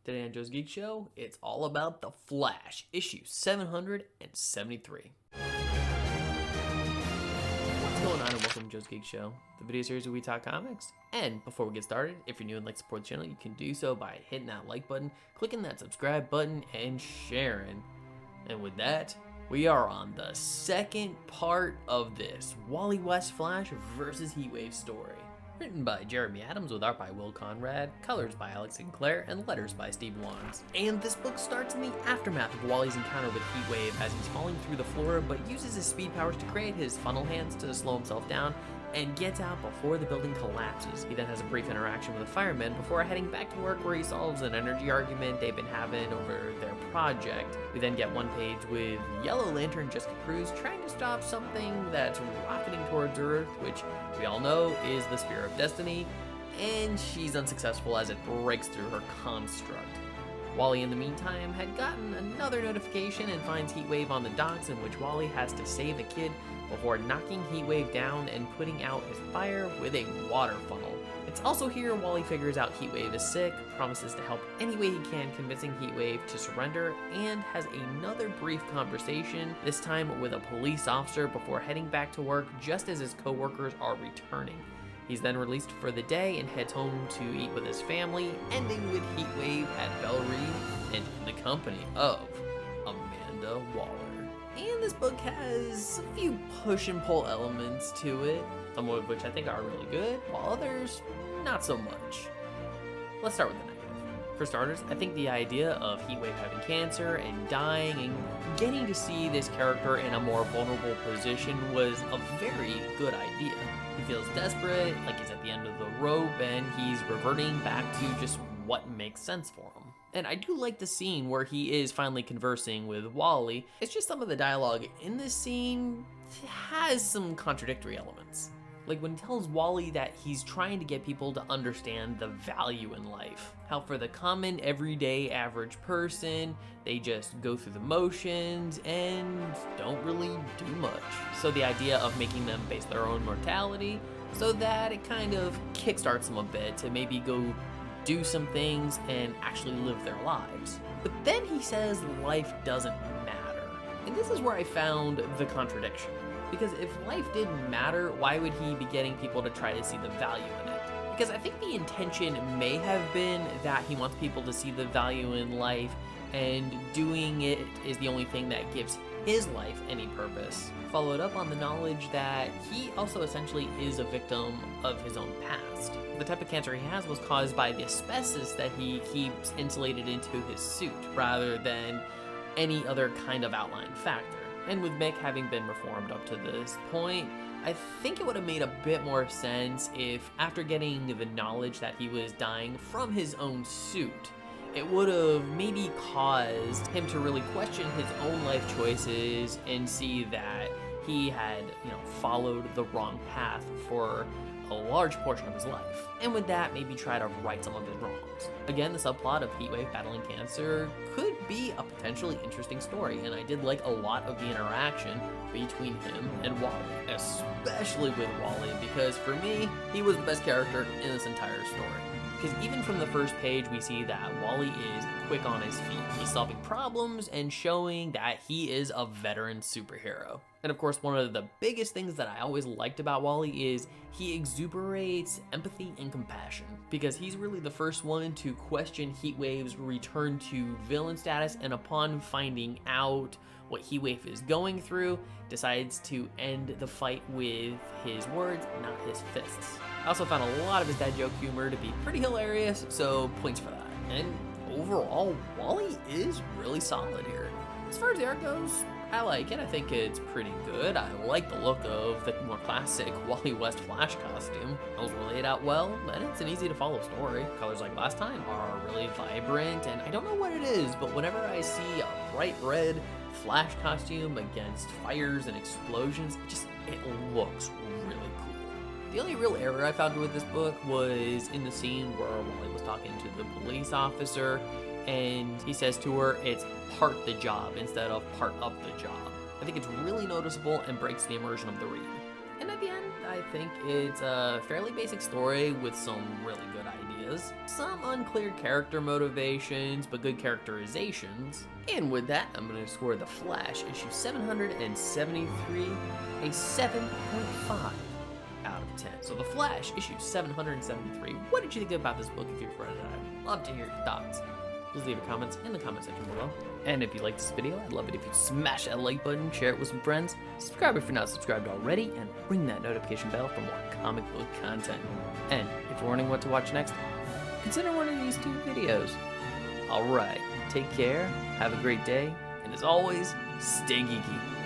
Today on Joe's Geek Show, it's all about The Flash, issue 773. What's going on and welcome to Joe's Geek Show, the video series where we talk comics. And before we get started, if you're new and like to support the channel, you can do so by hitting that like button, clicking that subscribe button, and sharing. And with that, we are on the second part of this Wally West Flash versus Heatwave story. Written by Jeremy Adams with art by Will Conrad, colors by Alex Sinclair, and letters by Steve Wands. And this book starts in the aftermath of Wally's encounter with Heatwave as he's falling through the floor but uses his speed powers to create his funnel hands to slow himself down and gets out before the building collapses. He then has a brief interaction with a fireman before heading back to work where he solves an energy argument they've been having over their project. We then get one page with Yellow Lantern Jessica Cruz trying to stop something that's rocketing towards Earth, which we all know is the Spear of Destiny, and she's unsuccessful as it breaks through her construct. Wally, in the meantime, had gotten another notification and finds Heatwave on the docks, in which Wally has to save a kid before knocking Heatwave down and putting out his fire with a water funnel. It's also here Wally figures out Heatwave is sick, promises to help any way he can, convincing Heatwave to surrender, and has another brief conversation, this time with a police officer before heading back to work just as his co-workers are returning. He's then released for the day and heads home to eat with his family, ending with Heatwave at Belle Reve and in the company of Amanda Waller. And this book has a few push and pull elements to it, some of which I think are really good, while others, not so much. Let's start with the negative. For starters, I think the idea of Heatwave having cancer and dying and getting to see this character in a more vulnerable position was a very good idea. He feels desperate, like he's at the end of the rope, and he's reverting back to just what makes sense for him. And I do like the scene where he is finally conversing with Wally. It's just some of the dialogue in this scene has some contradictory elements. Like when he tells Wally that he's trying to get people to understand the value in life. How for the common, everyday, average person, they just go through the motions and don't really do much. So the idea of making them face their own mortality so that it kind of kickstarts them a bit to maybe go do some things and actually live their lives. But then he says life doesn't matter. And this is where I found the contradiction. Because if life didn't matter, why would he be getting people to try to see the value in it? Because I think the intention may have been that he wants people to see the value in life, and doing it is the only thing that gives his life any purpose. Followed up on the knowledge that he also essentially is a victim of his own past. The type of cancer he has was caused by the asbestos that he keeps insulated into his suit, rather than any other kind of outlying factor. And with Mick having been reformed up to this point, I think it would have made a bit more sense if, after getting the knowledge that he was dying from his own suit, it would have maybe caused him to really question his own life choices and see that he had, followed the wrong path for a large portion of his life. And with that, maybe try to right some of his wrongs. Again, the subplot of Heatwave battling cancer could be a potentially interesting story, and I did like a lot of the interaction between him and Wally, especially with Wally, because for me, he was the best character in this entire story. Because even from the first page, we see that Wally is quick on his feet. He's solving problems and showing that he is a veteran superhero. And of course, one of the biggest things that I always liked about Wally is he exuberates empathy and compassion, because he's really the first one to question Heatwave's return to villain status, and upon finding out what Heatwave is going through, decides to end the fight with his words, not his fists. I also found a lot of his dad joke humor to be pretty hilarious, so points for that. And overall, Wally is really solid here. As far as the art goes, I like it. I think it's pretty good. I like the look of the more classic Wally West Flash costume. Those were laid out well, and it's an easy to follow story. Colors like last time are really vibrant, and I don't know what it is, but whenever I see a bright red Flash costume against fires and explosions, it looks really cool. The only real error I found with this book was in the scene where Wally was talking to the police officer, and he says to her, it's part the job instead of part of the job. I think it's really noticeable and breaks the immersion of the read. And at the end, I think it's a fairly basic story with some really good ideas. ideas, some unclear character motivations, but good characterizations. And with that, I'm going to score The Flash, issue 773, a 7.5 out of 10. So The Flash, issue 773. What did you think about this book if you've read it? I'd love to hear your thoughts. Please leave your comments in the comment section below. And if you like this video, I'd love it if you'd smash that like button, share it with some friends, subscribe if you're not subscribed already, and ring that notification bell for more comic book content. And if you're wondering what to watch next, consider one of these 2 videos. Alright, take care, have a great day, and as always, stay geeky.